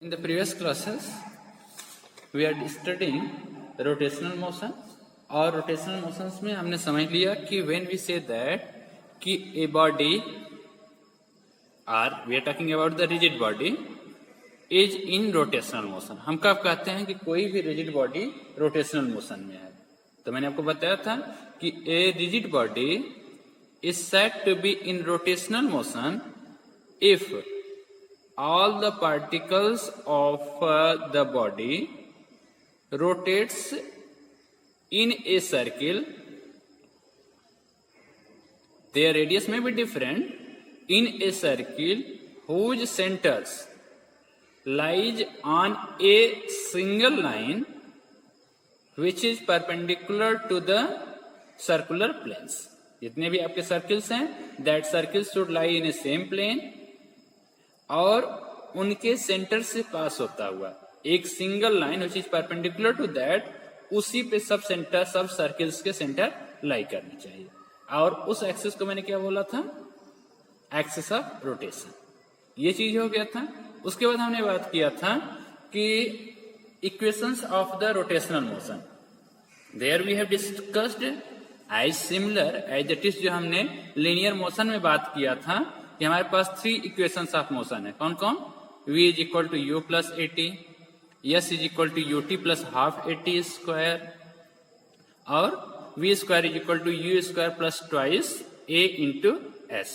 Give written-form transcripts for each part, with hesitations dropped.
In the previous classes, we are studying rotational motion और rotational motions में हमने समझ लिया कि when we say that कि a body or we are talking about the rigid body is in rotational motion. हम कब कहते हैं कि कोई भी rigid body rotational motion में है? तो मैंने आपको बताया था कि a rigid body is said to be in rotational motion if all the particles of the body rotates in a circle. Their radius may be different in a circle whose centers lies on a single line which is perpendicular to the circular planes. जितने भी आपके circles हैं, that circles should lie in a same plane और उनके centre से पास होता हुआ एक single line which is perpendicular to that, उसी पे सब सर्कल्स के सेंटर लाई करनी चाहिए. और उस एक्सिस को मैंने क्या बोला था? Axis of rotation. ये चीज हो गया था. उसके बाद हमने बात किया था कि equations of the rotational motion, there we have discussed as similar as that is जो हमने लीनियर मोशन में बात किया था कि हमारे पास 3 इक्वेशंस ऑफ मोशन है. कौन कौन? v is equal to u plus a t, s is equal to u t plus half a t square और v square is equal to u square plus twice a into s.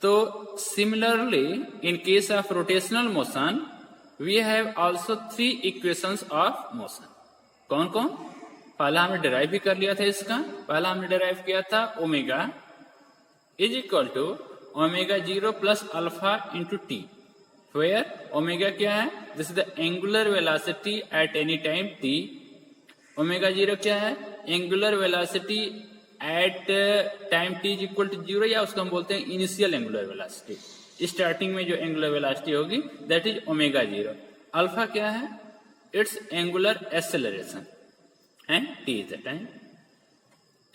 तो similarly in case of rotational motion we have also 3 equations of motion. कौन कौन? पहला हमने derive भी कर लिया था इसका. पहला हमने डिराइव किया था omega is equal to omega 0 plus alpha into t, where omega क्या है? This is the angular velocity at any time t. omega 0 क्या है? Angular velocity at time t is equal to 0, या उसको हम बोलते हैं initial angular velocity. स्टार्टिंग में जो angular velocity होगी that is omega 0. alpha क्या है? It's angular acceleration and t is the time.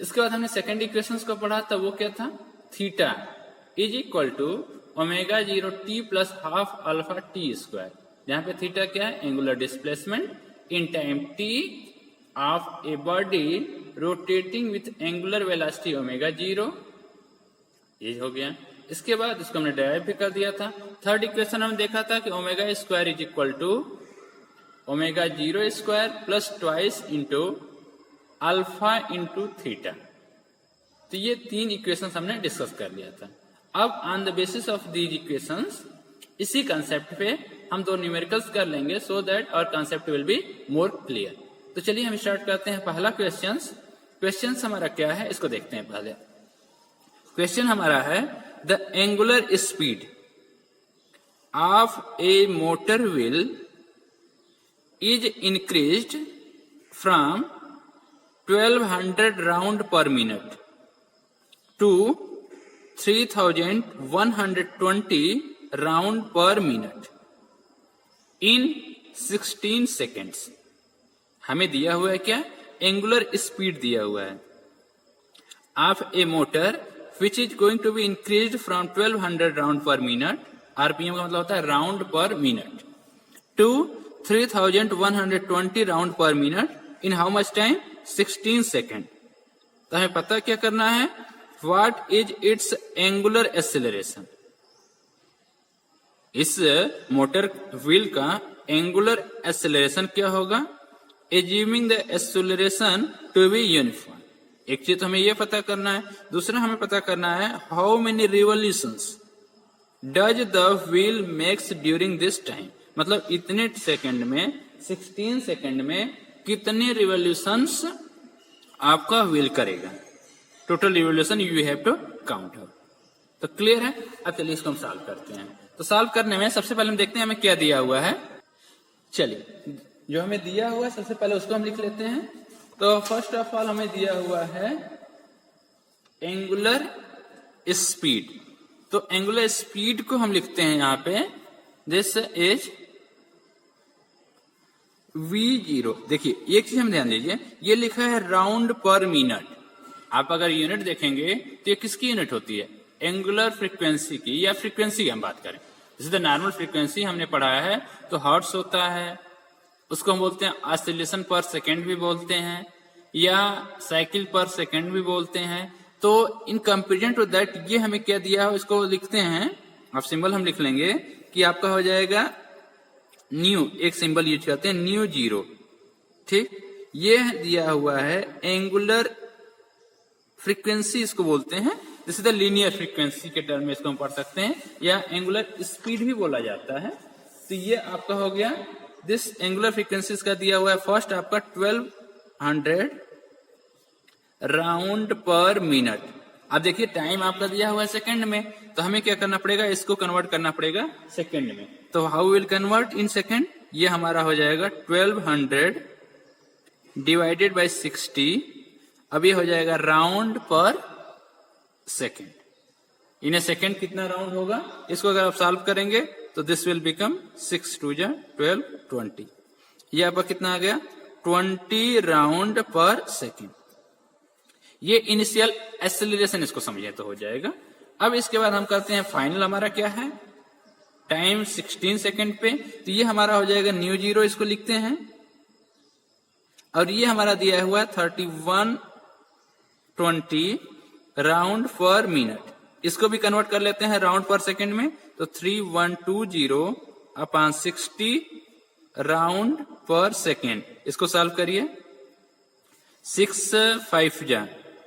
इसके बाद हमने सेकेंड इक्वेशंस को पढ़ा था. वो क्या था? Theta is equal to omega 0 t plus half alpha t square, जहां पे थीटा क्या है? Angular displacement in time t of a body rotating with angular velocity omega 0. ये हो गया. इसके बाद इसको हमने डेराइव भी कर दिया था. थर्ड इक्वेशन हमने देखा था कि omega square is equal to omega 0 square plus twice into alpha into theta. तो ये 3 इक्वेशंस हमने डिस्कस कर लिया था. अब on the basis of these equations इसी कंसेप्ट पे हम 2 न्यूमेरिकल्स कर लेंगे so that our concept will be more clear. तो चलिए हम स्टार्ट करते हैं. पहला क्वेश्चन हमारा क्या है इसको देखते हैं. पहले क्वेश्चन हमारा है the angular speed of a motor wheel is increased from 1200 round per minute to 3120 round per minute in 16 seconds. हमें दिया हुआ है क्या? एंगुलर स्पीड दिया हुआ है of a motor which is going to be increased from 1200 round per minute. RPM का मतलब होता है round per minute, to 3120 round per minute in how much time? 16 second. तो हमें पता क्या करना है? What is its angular acceleration? इस मोटर व्हील का एंगुलर एक्सेलरेशन क्या होगा? Assuming the acceleration to be uniform. एक चीज हमें यह पता करना है. दूसरा हमें पता करना है how many revolutions does the wheel makes during this time. मतलब इतने सेकंड में, 16 सेकंड में कितने रिवोल्यूशंस आपका व्हील करेगा. Total revolution you have to count. तो क्लियर है. अब चलिए इसको हम सॉल्व करते हैं. तो सॉल्व करने में सबसे पहले हम देखते हैं हमें क्या दिया हुआ है. चलिए जो हमें दिया हुआ है सबसे पहले उसको हम लिख लेते हैं. तो फर्स्ट ऑफ ऑल हमें दिया हुआ है एंगुलर स्पीड. तो एंगुलर स्पीड को हम लिखते हैं यहां पे दिस इज v0. देखिए एक चीज हम ध्यान दीजिए, ये लिखा है राउंड पर मिनट. आप अगर यूनिट देखेंगे तो ये किसकी यूनिट होती है? एंगुलर फ्रीक्वेंसी की, या फ्रीक्वेंसी की हम बात करें this is the normal frequency हमने पढ़ा है। तो हर्ट्ज होता है, उसको हम बोलते हैं ऑसिलेशन पर सेकेंड भी बोलते हैं, या साइकिल पर सेकेंड भी बोलते हैं। तो इन कंपेरिजन टू दैट ये हमें क्या दिया है इसको लिखते हैं, अब सिंबल हम लिख लेंगे कि आपका हो जाएगा न्यू, एक सिंबल यूज करते हैं न्यू जीरो। ठीक, ये दिया हुआ है एंगुलर फ्रीक्वेंसी इसको बोलते हैं। This is the linear frequency के टर्म में इसको हम पढ़ सकते हैं, या एंगुलर स्पीड भी बोला जाता है। तो ये आपका हो गया दिस एंगुलर फ्रीक्वेंसी का दिया हुआ है। फर्स्ट आपका 1200 राउंड पर मिनट। अब देखिए टाइम आपका दिया हुआ है सेकंड में, तो हमें क्या करना पड़ेगा, इसको कन्वर्ट करना पड़ेगा सेकंड में। तो how will convert in second, ये हमारा हो जाएगा 1200 डिवाइडेड बाय 60। अब ये हो जाएगा राउंड पर सेकंड। इन ए सेकंड कितना राउंड होगा, इसको अगर आप सॉल्व करेंगे तो दिस विल बिकम 6 2 12 20। ये आपका कितना आ गया 20 राउंड पर सेकंड। ये इनिशियल एक्सेलरेशन इसको समझे तो हो जाएगा। अब इसके बाद हम करते हैं फाइनल, हमारा क्या है टाइम 16 सेकंड पे। तो ये हमारा हो जाएगा न्यू जीरो, इसको लिखते हैं। और ये हमारा दिया हुआ है 3120 राउंड पर मिनट। इसको भी कन्वर्ट कर लेते हैं राउंड पर सेकंड में। तो 3120 अपॉन 60 राउंड पर सेकेंड। इसको सॉल्व करिए, 6 5 जा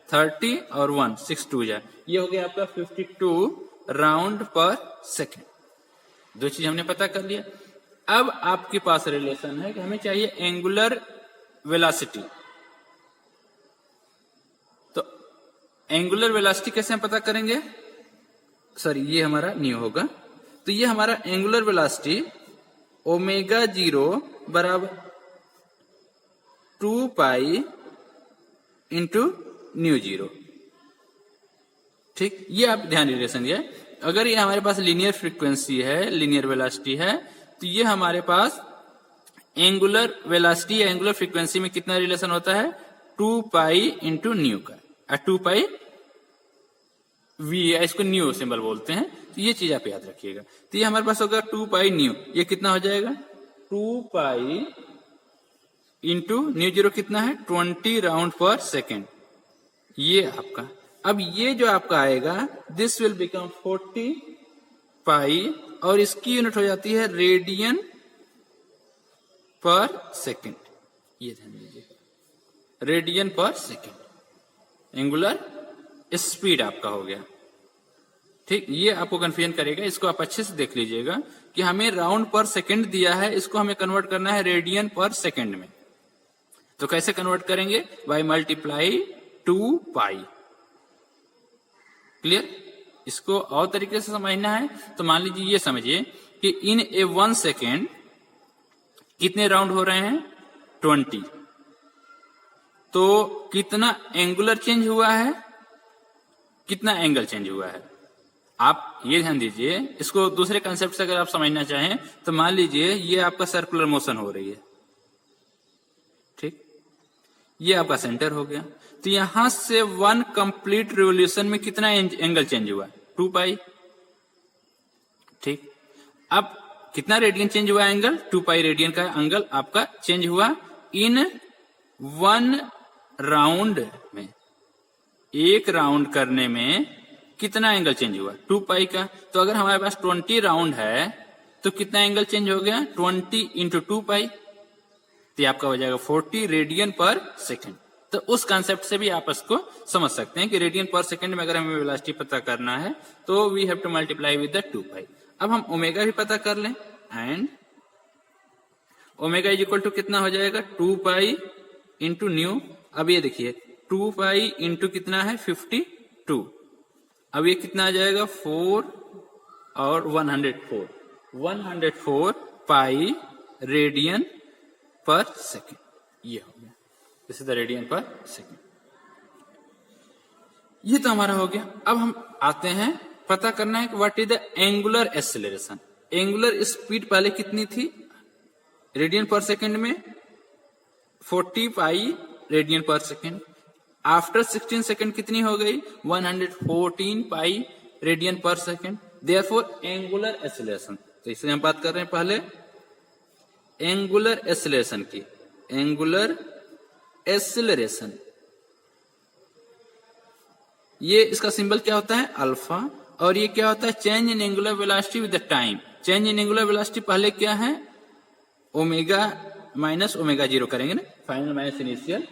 30 और 1 6 2 जा, ये हो गया आपका 52 राउंड पर सेकेंड। दो चीज हमने पता कर लिया। अब आपके पास रिलेशन है कि हमें चाहिए एंगुलर वेलोसिटी। तो एंगुलर वेलोसिटी कैसे हम पता करेंगे, सॉरी ये हमारा न्यू होगा। तो ये हमारा एंगुलर वेलोसिटी ओमेगा जीरो बराबर 2 पाई इंटू न्यू जीरो। ठीक, ये आप ध्यान रिलेशन दिया। अगर ये हमारे पास लीनियर फ्रीक्वेंसी है, लीनियर वेलोसिटी है, तो ये हमारे पास एंगुलर वेलोसिटी या एंगुलर फ्रीक्वेंसी में कितना रिलेशन होता है 2 पाई इंटू न्यू का, 2 पाई वी, इसको न्यू सिंबल बोलते हैं। तो ये चीज आप याद रखिएगा। तो ये हमारे पास होगा 2 पाई न्यू, ये कितना हो जाएगा 2 पाई इंटू न्यू जीरो कितना है 20 राउंड पर सेकेंड, ये आपका। अब ये जो आपका आएगा दिस विल बिकम 40 पाई, और इसकी यूनिट हो जाती है रेडियन पर सेकेंड। ये ध्यान दीजिए, रेडियन पर सेकेंड एंगुलर स्पीड आपका हो गया। ठीक, ये आपको कंफ्यूजन करेगा, इसको आप अच्छे से देख लीजिएगा कि हमें राउंड पर सेकंड दिया है, इसको हमें कन्वर्ट करना है रेडियन पर सेकंड में। तो कैसे कन्वर्ट करेंगे, बाय मल्टीप्लाई 2 पाई। क्लियर, इसको और तरीके से समझना है तो मान लीजिए ये समझिए कि इन ए 1 सेकेंड कितने राउंड हो रहे हैं 20। तो कितना एंगुलर चेंज हुआ है, कितना एंगल चेंज हुआ है, आप ये ध्यान दीजिए। इसको दूसरे कंसेप्ट से अगर आप समझना चाहें तो मान लीजिए ये आपका सर्कुलर मोशन हो रही है, ठीक, ये आपका सेंटर हो गया। तो यहां से 1 कंप्लीट रिवोल्यूशन में कितना एंगल चेंज हुआ 2 पाई। ठीक, अब कितना रेडियन चेंज हुआ एंगल 2 पाई रेडियन का एंगल आपका चेंज हुआ इन 1 राउंड में। एक राउंड करने में कितना एंगल चेंज हुआ 2 पाई का। तो अगर हमारे पास 20 राउंड है तो कितना एंगल चेंज हो गया 20 इंटू 2 पाई, तो आपका हो जाएगा 40 रेडियन पर सेकेंड। तो उस कंसेप्ट से भी आप इसको समझ सकते हैं कि रेडियन पर सेकेंड में अगर हमें वेलोसिटी पता करना है तो we have to multiply with the 2 pi. अब हम ओमेगा भी पता कर लें, and omega is equal to कितना हो जाएगा 2 पाई इंटू न्यू। अब ये देखिए 2 पाई इंटू कितना है 52। अब ये कितना आ जाएगा 4 और 104 पाई रेडियन पर सेकेंड, ये हो गया। दिस इज द रेडियन पर सेकेंड। ये तो हमारा हो गया। अब हम आते हैं पता करना है कि what is the angular acceleration. Angular speed पहले कितनी थी रेडियन पर सेकेंड में 40 पाई रेडियन पर सेकेंड। आफ्टर 16 सेकेंड कितनी हो गई 114 पाई रेडियन पर सेकेंड। देयरफॉर एंगुलर एक्सेलरेशन, तो इसलिए हम बात कर रहे हैं पहले एंगुलर एक्सेलरेशन की। एंगुलर एक्सेलरेशन, ये इसका सिंबल क्या होता है? अल्फा। और ये क्या होता है? Change in angular velocity with the time. Change in angular velocity पहले क्या है? ओमेगा माइनस ओमेगा जीरो करेंगे ना, फाइनल माइनस इनिशियल।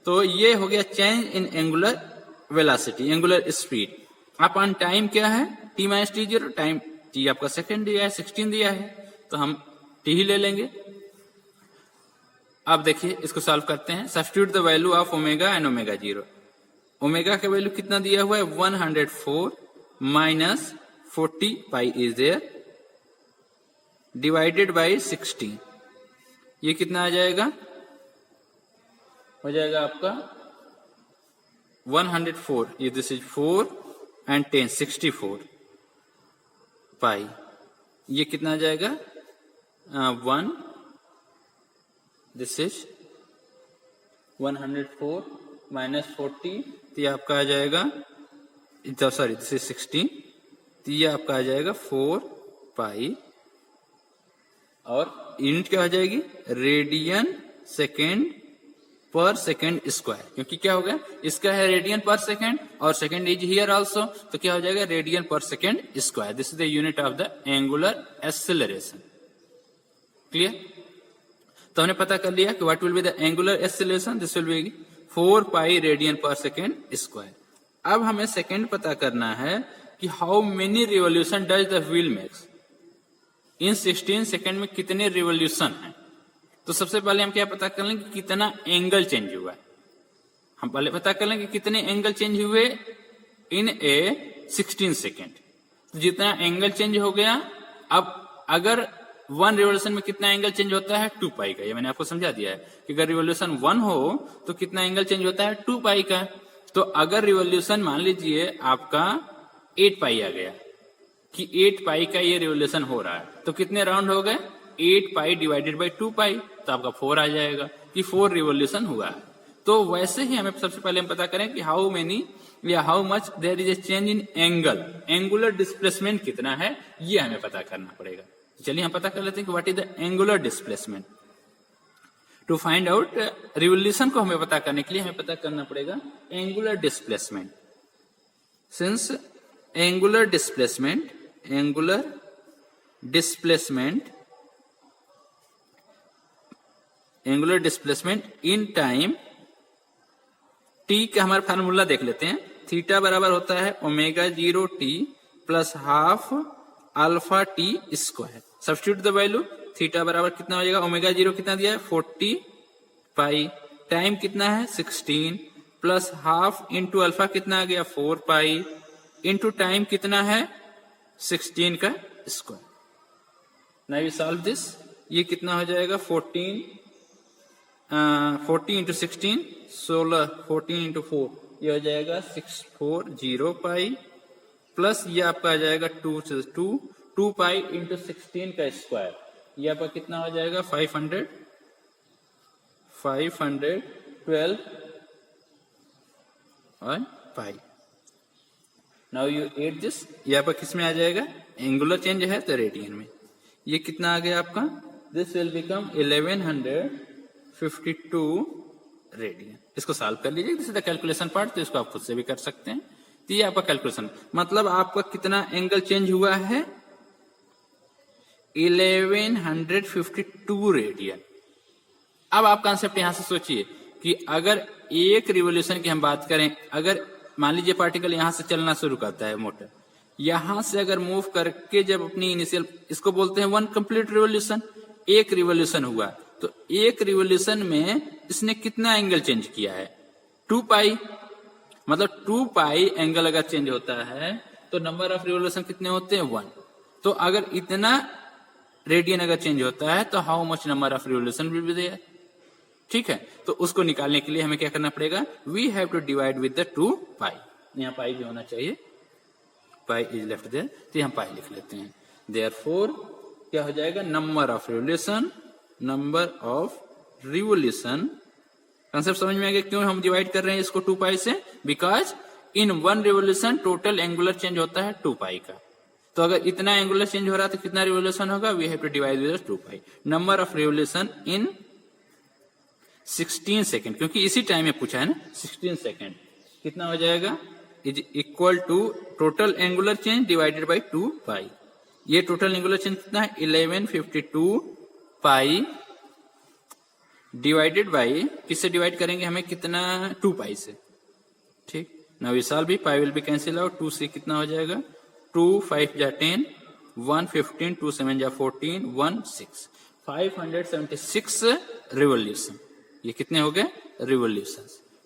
तो ये हो गया change in angular velocity, angular speed. Upon time क्या है? T minus T zero. Time T आपका सेकंड दिया है, 16 दिया है, तो हम टी ही ले लेंगे। अब देखिए इसको सॉल्व करते हैं। Substitute the value of omega and omega zero. Omega का वैल्यू कितना दिया हुआ है? 104 minus 40 pi is there divided by 16। ये कितना आ जाएगा? हो जाएगा आपका 104, ये दिस इज 4 एंड 10 64 पाई। ये कितना आ जाएगा? 1, दिस इज 104 माइनस 40, तो ये आपका आ जाएगा, सॉरी दिस इज 16, तो ये आपका आ जाएगा 4 पाई। और यूनिट क्या हो जाएगी? रेडियन सेकेंड पर सेकेंड स्क्वायर, क्योंकि क्या हो गया? इसका है रेडियन पर सेकेंड और सेकेंड इज हियर आल्सो, तो क्या हो जाएगा? रेडियन पर second square. This is the unit of the angular acceleration. Clear? तो हमने पता कर लिया कि what will be the angular acceleration, this will B 4 pi radian पर सेकेंड स्क्वायर। अब हमें सेकेंड पता करना है कि how many revolution does the wheel makes. In 16 second में कितने रिवोल्यूशन हैं? तो सबसे पहले हम क्या पता कर लेंगे? कितना एंगल चेंज हुआ है। हम पहले पता कर लेंगे कितने एंगल चेंज हुए इन ए 16 सेकेंड। तो जितना एंगल चेंज हो गया, अब अगर 1 रिवोल्यूशन में कितना एंगल चेंज होता है? 2 पाई का। ये मैंने आपको समझा दिया है कि अगर रिवोल्यूशन 1 हो तो कितना एंगल चेंज होता है? 2 पाई का। तो अगर रिवोल्यूशन मान लीजिए आपका 8 पाई आ गया, कि 8 पाई का ये रिवोल्यूशन हो रहा है, तो कितने राउंड हो गए? 8 पाई डिवाइडेड बाई 2 पाई, तो आपका 4 आ जाएगा कि 4 रिवोल्यूशन हुआ है। तो वैसे ही हमें सबसे पहले हम पता करें कि हाउ मेनी या how much there is a change in angle, angular displacement कितना है, ये हमें पता करना पड़ेगा। चलिए हम पता कर लेते हैं कि what is the angular displacement. To find out revolution को हमें पता करने के लिए हमें पता करना पड़ेगा angular displacement. Since angular displacement in time, T का हमारा फार्मूला देख लेते हैं। थीटा बराबर होता है omega 0 t plus half alpha t square. Substitute the value, theta बराबर कितना हो जाएगा? ओमेगा 0 कितना दिया है? 40 पाई। टाइम कितना है? 16 प्लस हाफ इंटू अल्फा कितना आ गया? 4 पाई इंटू टाइम कितना है? 16 का square. Now we solve this. ये कितना हो जाएगा? 40 इंटू 16 16, 14 इंटू 4 ये हो जाएगा 640 पाई प्लस ये आपका आ जाएगा 2 पाई इंटू 16 का स्क्वायर। ये आपका कितना हो जाएगा? 512 और pi. Now you add this. ये आपका किस में आ जाएगा? एंगुलर चेंज है तो रेडियन में। ये कितना आ गया आपका? This will become 1152 radian. इसको सॉल्व कर लीजिए, this is the calculation part, तो इसको आप खुद से भी कर सकते हैं। तो ये आपका कैलकुलेशन, मतलब आपका कितना एंगल चेंज हुआ है? 1152 रेडियन। अब आप कॉन्सेप्ट यहां से सोचिए कि अगर एक रिवोल्यूशन की हम बात करें, अगर मान लीजिए पार्टिकल यहां से चलना शुरू करता है, मोटर यहां से अगर मूव करके जब अपनी इनिशियल, इसको बोलते हैं 1 कंप्लीट रिवोल्यूशन, एक रिवोल्यूशन हुआ, तो एक रिवोल्यूशन में इसने कितना एंगल चेंज किया है? 2 पाई। मतलब 2 पाई एंगल अगर चेंज होता है तो नंबर ऑफ रिवोल्यूशन कितने होते हैं? 1। तो अगर इतना रेडियन अगर चेंज होता है तो how much number of revolution will be there. ठीक है, तो उसको निकालने के लिए हमें क्या करना पड़ेगा? We have to divide with the 2 pi. यहाँ पाई भी होना चाहिए, पाई इज लेफ्ट देयर, तो यहाँ पाई लिख लेते हैं। देयरफॉर क्या हो जाएगा? Number of revolution. कंसेप्ट समझ में आ गया क्यों हम डिवाइड कर रहे हैं इसको 2 पाई से? Because in 1 revolution total angular change होता है 2 पाई का। तो अगर इतना एंगुलर चेंज हो रहा है तो कितना रिवोल्यूशन होगा, we have to divide with 2π, number of revolution in 16 second, क्योंकि इसी टाइम में पूछा है ना, 16 सेकेंड कितना हो जाएगा, is equal to total angular change divided by 2π। ये टोटल एंगुलर चेंज कितना है, 1152π डिवाइडेड बाई, किससे डिवाइड करेंगे हमें कितना, 2π से। ठीक, now we solve, pi will be cancel out, 2 से कितना हो जाएगा, 2 5 जा 10, 1 15, 2 7 जा 14, 1 6, 576 रिवोल्यूशन। ये कितने हो गए रिवोल्यूशन,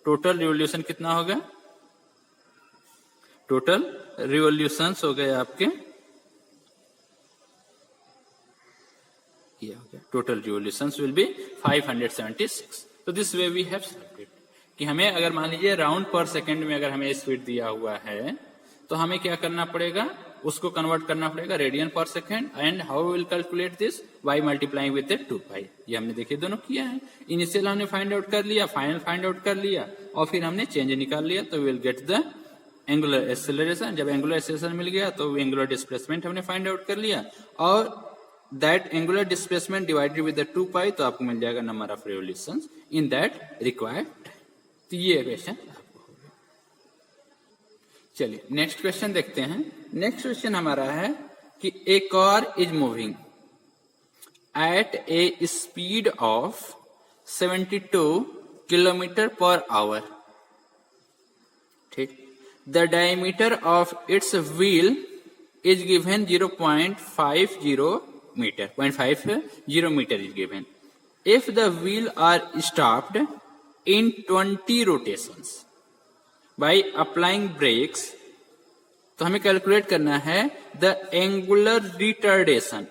टोटल रिवोल्यूशन कितना होगा, टोटल रिवोल्यूशंस हो गए आपके, ये हो गया टोटल रिवोल्यूशंस विल बी 576। तो this way we have solved it, कि हमें अगर मान लीजिए राउंड पर सेकंड में अगर हमें स्पीड दिया हुआ है तो हमें क्या करना पड़ेगा, उसको कन्वर्ट करना पड़ेगा रेडियन पर second, and how will calculate this, by multiplying with 2π। ये हमने देखिए दोनों किया है, इनिशियल हमने फाइंड आउट कर लिया, फाइनल फाइंड आउट कर लिया, और फिर हमने चेंज निकाल लिया, तो will get the angular acceleration. जब एंगुलर एक्सेलरेशन मिल गया तो एंगुलर डिस्प्लेसमेंट हमने फाइंड आउट कर लिया, और that angular displacement divided with 2π, तो आपको मिल जाएगा number of revolutions in that required. तो ये क्वेश्चन आपको हो गया। चलिए नेक्स्ट क्वेश्चन देखते हैं। नेक्स्ट क्वेश्चन हमारा है कि a car is moving at a speed of 72 kilometre per hour. ठीक, the diameter of its wheel is given 0.50 meter, 0.50 meter is given. If the wheel are stopped in 20 rotations by applying brakes, तो हमें calculate करना है the angular retardation,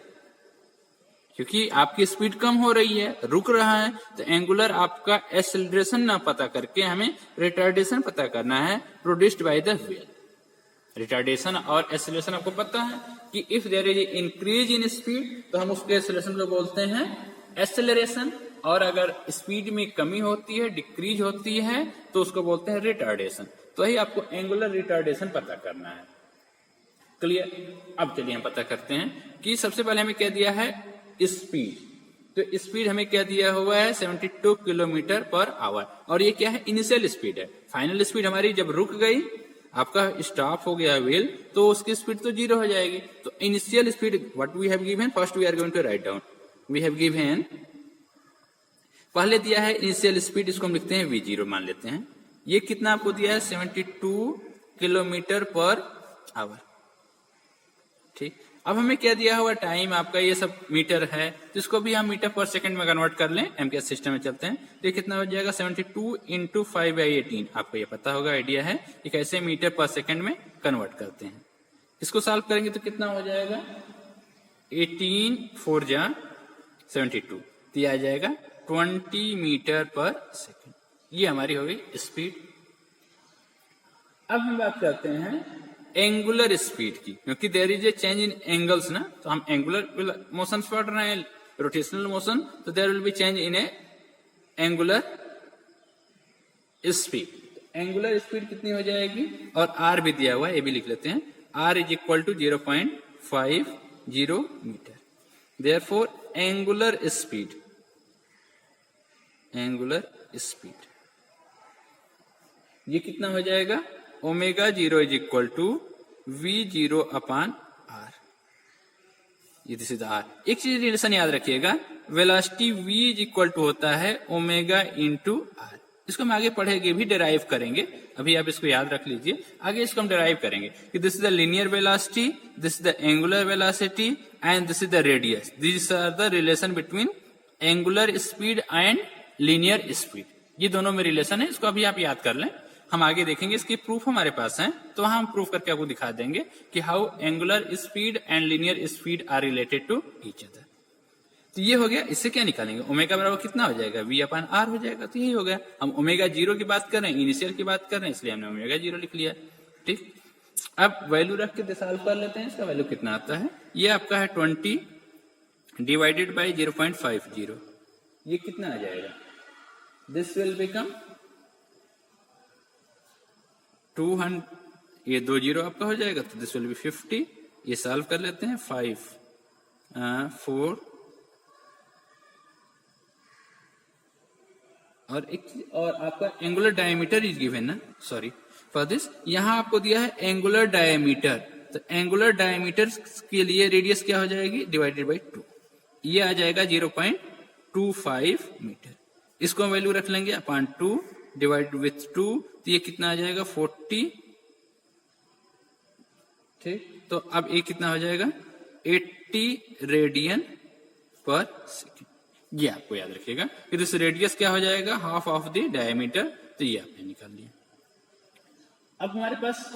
क्योंकि आपकी speed कम हो रही है, रुक रहा है, तो एंगुलर आपका एक्सेलरेशन ना पता करके हमें रिटार्डेशन पता करना है produced by the wheel. Retardation और एक्सेलरेशन आपको पता है कि if there is increase in speed तो हम उसके एक्सेलरेशन को बोलते हैं एक्सेलरेशन, और अगर स्पीड में कमी होती है, डिक्रीज होती है, तो उसको बोलते हैं रिटार्डेशन। तो ही आपको एंगुलर रिटार्डेशन पता करना है। क्लियर? अब चलिए हम पता करते हैं कि सबसे पहले हमें क्या दिया है, स्पीड। तो स्पीड हमें क्या दिया हुआ है, 72 किलोमीटर पर आवर, और ये क्या है, इनिशियल स्पीड है। फाइनल स्पीड हमारी जब रुक गई, आपका स्टॉप हो गया व्हील, तो उसकी स्पीड तो 0 हो जाएगी। तो initial speed what we have given, first we are going to write down, we have given, पहले दिया है इनिशियल स्पीड, इसको हम लिखते हैं v0 मान लेते हैं। ये कितना आपको दिया है, 72 किलोमीटर पर आवर। ठीक, अब हमें क्या दिया हुआ टाइम, आपका ये सब मीटर है, तो इसको भी हम मीटर पर सेकंड में कन्वर्ट कर लें, एमकेएस सिस्टम में चलते हैं। तो ये कितना हो जाएगा, 72 इंटू 5/18। आपको ये पता होगा, आइडिया है कि कैसे मीटर पर सेकंड में कन्वर्ट करते हैं। इसको सॉल्व करेंगे तो कितना हो जाएगा, 18 4 जा 72, तो ये आ जाएगा 20 मीटर पर सेकंड। ये हमारी हो गई स्पीड। अब हम बात करते हैं एंगुलर स्पीड की, क्योंकि there is a change in angles ना, तो हम एंगुलर मोशन पढ़ रहे हैं, रोटेशनल मोशन, तो there will be change in a angular speed. Angular speed कितनी हो जाएगी, और आर भी दिया हुआ है, ये भी लिख लेते हैं, R is equal to 0.50 meter. Therefore angular speed ये कितना हो जाएगा, omega 0 is equal to V0 upon R. ये दिस इज आर। एक चीज रिलेशन याद रखिएगा, velocity v is equal to होता है ओमेगा इंटू आर। इसको हम आगे पढ़ेंगे भी, डिराइव करेंगे, अभी आप इसको याद रख लीजिए, आगे इसको हम डिराइव करेंगे कि this is the linear velocity, this is the angular velocity, and this is the radius. This are the relation between angular speed and linear speed. ये दोनों में रिलेशन है, इसको अभी आप याद कर लें, हम आगे देखेंगे, इसकी प्रूफ हमारे पास है, तो हम प्रूफ करके आपको दिखा देंगे कि how angular speed and linear speed are related to each other. तो ये हो गया। इससे क्या निकालेंगे, ओमेगा बराबर कितना हो जाएगा, V अपॉन आर हो जाएगा। तो यही हो गया। हम ओमेगा 0 की बात कर रहे हैं, इनिशियल की बात कर रहे हैं, इसलिए हमने ओमेगा 0 लिख लिया। ठीक, अब वैल्यू रख के सॉल्व कर लेते हैं। इसका वैल्यू कितना आता है, ये आपका है 20 डिवाइडेड बाई 0.50। ये कितना आ जाएगा, दिस विल बिकम 200, ये 2 0 आपका हो जाएगा, तो दिस विल बी 50 ये सॉल्व कर लेते हैं। 5 4 और एक और आपका एंगुलर डायमीटर इज गिवन ना, सॉरी फॉर दिस, यहां आपको दिया है एंगुलर डायमीटर, तो एंगुलर डायमीटर के लिए रेडियस क्या हो जाएगी, डिवाइडेड बाई 2, ये आ जाएगा 0.25 मीटर। इसको हम वैल्यू रख लेंगे अपॉन 2 डिवाइड विथ 2, तो ये कितना आ जाएगा 40, ठीक। तो अब ये कितना हो जाएगा 80 रेडियन पर सेकेंड। ये आपको याद रखिएगा कि दिस रेडियस क्या हो जाएगा, हाफ ऑफ द डायमीटर, तो ये आपने निकाल लिया। अब हमारे पास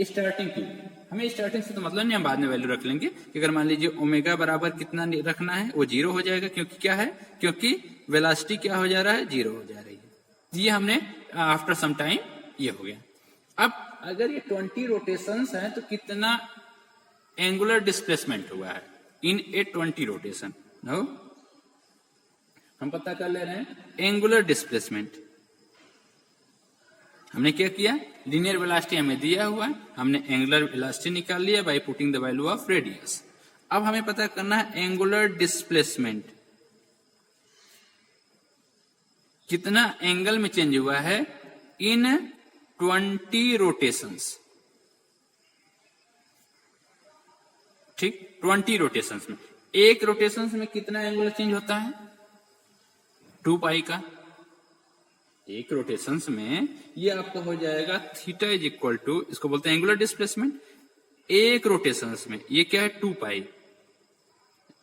स्टार्टिंग की, हमें स्टार्टिंग से तो मतलब नहीं, हम बाद में वैल्यू रख लेंगे कि अगर मान लीजिए ओमेगा बराबर कितना रखना है, वो 0 हो जाएगा, क्योंकि क्या है, क्योंकि वेलोसिटी क्या हो जा रहा है, 0 हो जा रही है। ये हमने आफ्टर सम टाइम ये हो गया। अब अगर ये 20 रोटेशंस है तो कितना एंगुलर डिस्प्लेसमेंट हुआ है इन ए 20 रोटेशन, नो हम पता कर ले रहे हैं एंगुलर डिस्प्लेसमेंट। हमने क्या किया, लीनियर वेलोसिटी हमें दिया हुआ है, हमने एंगुलर वेलोसिटी निकाल लिया by putting the value of radius. अब हमें पता करना है एंगुलर डिस्प्लेसमेंट, कितना एंगल में चेंज हुआ है इन 20 रोटेशंस, ठीक। 20 रोटेशंस में, एक रोटेशंस में कितना एंगुलर चेंज होता है, 2 पाई का। एक रोटेशंस में ये आपको हो जाएगा थीटा इज इक्वल टू, इसको बोलते हैं एंगुलर डिस्प्लेसमेंट। एक रोटेशंस में ये क्या है 2 पाई,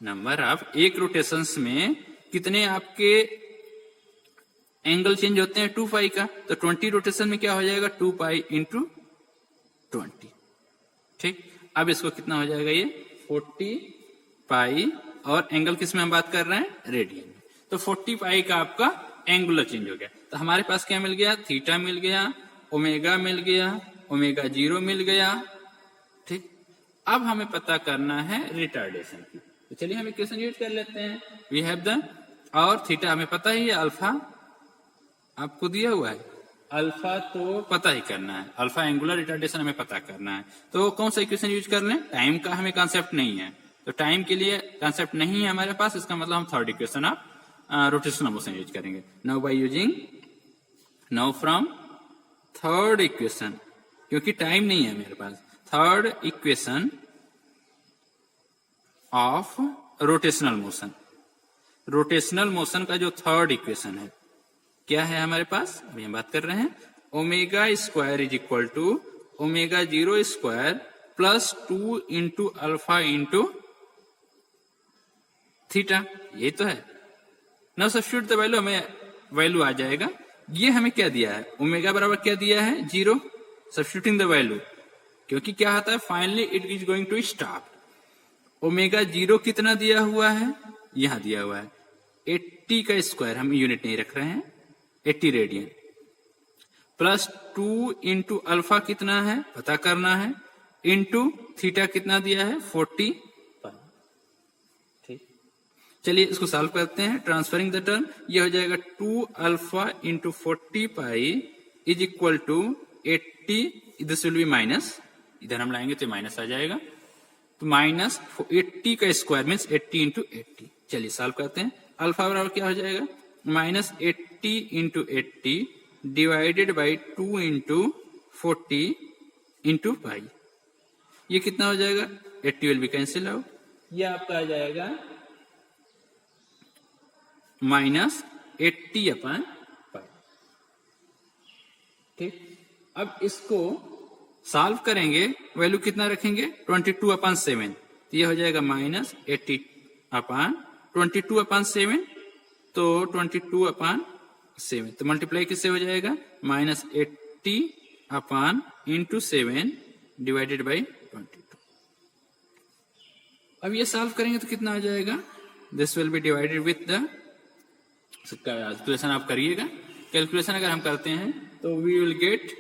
नंबर ऑफ एक रोटेशंस में कितने आपके एंगल चेंज होते हैं 2 पाई का, तो 20 रोटेशन में क्या हो जाएगा 2 पाई इंटू 20, ठीक। अब इसको कितना हो जाएगा ये 40 पाई, और एंगल किस में हम बात कर रहे हैं, रेडियन में, तो 40 पाई का आपका एंगुलर चेंज हो गया। तो हमारे पास क्या मिल गया, थीटा मिल गया, ओमेगा मिल गया, ओमेगा 0 मिल गया, ठीक। अब हमें पता करना है रिटार्डेशन की, तो चलिए हम इक्वेशन यूज कर लेते हैं। वी हैव द, और थीटा हमें पता ही है, अल्फा आपको दिया हुआ है, अल्फा तो पता ही करना है, अल्फा एंगुलर रिटार्डेशन हमें पता करना है। तो कौन सा इक्वेशन यूज कर लें, टाइम का हमें कॉन्सेप्ट नहीं है, तो टाइम के लिए कॉन्सेप्ट नहीं है हमारे पास, इसका मतलब हम third equation of rotational motion use करेंगे। Now by using, now from third equation, क्योंकि टाइम नहीं है मेरे पास, third equation of rotational motion, rotational motion का जो थर्ड इक्वेशन है क्या है हमारे पास, अभी हम बात कर रहे हैं, omega square is equal to omega 0 square plus 2 into alpha into theta, ये तो है। नाउ सब्स्टिट्यूट द वैल्यू, हमें वैल्यू आ जाएगा, ये हमें क्या दिया है, ओमेगा बराबर क्या दिया है 0, सब्स्टिट्यूटिंग द वैल्यू, क्योंकि क्या होता है finally it is going to stop. Omega 0 कितना दिया हुआ है, यहां दिया हुआ है 80 का स्क्वायर, हम यूनिट नहीं रख रहे हैं, 80 रेडियन, प्लस 2 इंटू अल्फा कितना है पता करना है, इंटू थीटा कितना दिया है 40, ठीक। चलिए इसको सॉल्व करते हैं, ट्रांसफरिंग द टर्म, ये हो जाएगा 2 alpha into 40 pi is equal to 80, this will be minus, इधर हम लाएंगे तो माइनस आ जाएगा, तो माइनस 80 का स्क्वायर मीन्स 80 इंटू 80। चलिए सॉल्व करते हैं, अल्फा बराबर क्या हो जाएगा, minus 80 into 80 divided by 2 into 40 into pi, ये कितना हो जाएगा, 80 विल बी कैंसिल आउट, ये आपका आ जाएगा माइनस 80 अपॉन पाई, ठीक। अब इसको सॉल्व करेंगे, वैल्यू कितना रखेंगे 22 अपॉन 7, तो ये हो जाएगा माइनस 80 अपॉन 22 अपॉन 7, तो 22 अपॉन 7, तो मल्टीप्लाई किससे हो जाएगा, minus 80 upon into 7 divided by 22। अब ये सॉल्व करेंगे तो कितना आ जाएगा, this will be divided with the, calculation आप करिएगा, कैलकुलेशन अगर हम करते हैं तो we will get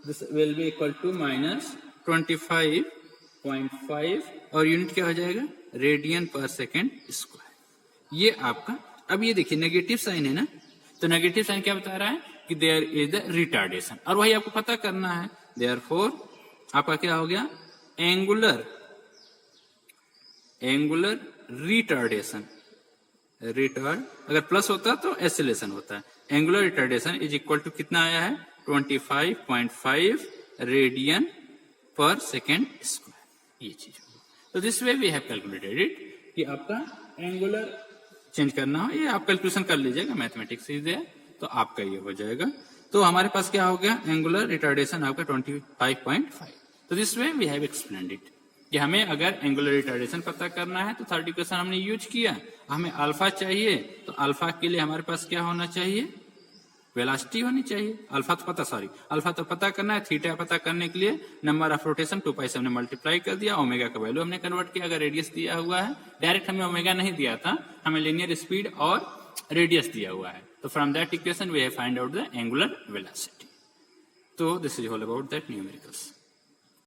this will be equal to minus 25.5, और यूनिट क्या हो जाएगा, रेडियन पर सेकेंड स्क्वायर, ये आपका। अब ये देखिए नेगेटिव साइन है ना, तो नेगेटिव साइन क्या बता रहा है कि देयर इज द रिटार्डेशन, और वही आपको पता करना है, देयरफॉर आपका क्या हो गया, एंगुलर रिटार्डेशन, रिटार्ड अगर प्लस होता तो एसिलेशन होता है, angular retardation is equal to कितना आया है, 25.5 रेडियन पर सेकेंड स्क्वायर, ये चीज होगी। तो this way we have calculated it, कि आपका एंगुलर चेंज करना हो, ये आप कैलकुलेशन कर लीजिएगा, मैथमेटिक्स इज देयर, तो आपका ये हो जाएगा। तो हमारे पास क्या हो गया, एंगुलर रिटार्डेशन आपका 25.5। तो this way we have explained it, कि हमें अगर एंगुलर रिटार्डेशन पता करना है तो थर्ड इक्वेशन हमने यूज किया, हमें अल्फा चाहिए, तो अल्फा के लिए हमारे पास क्या होना चाहिए, वेलोसिटी होनी चाहिए। अल्फा तो पता करना है, थीटा पता करने के लिए नंबर ऑफ रोटेशन 2 से हमने मल्टीप्लाई कर दिया, ओमेगा का वैल्यू हमने कन्वर्ट किया, अगर रेडियस दिया हुआ है, डायरेक्ट हमें ओमेगा नहीं दिया था, हमें लिनियर स्पीड और रेडियस दिया हुआ है, तो from that equation we have find out the angular velocity. तो this is all about that numericals.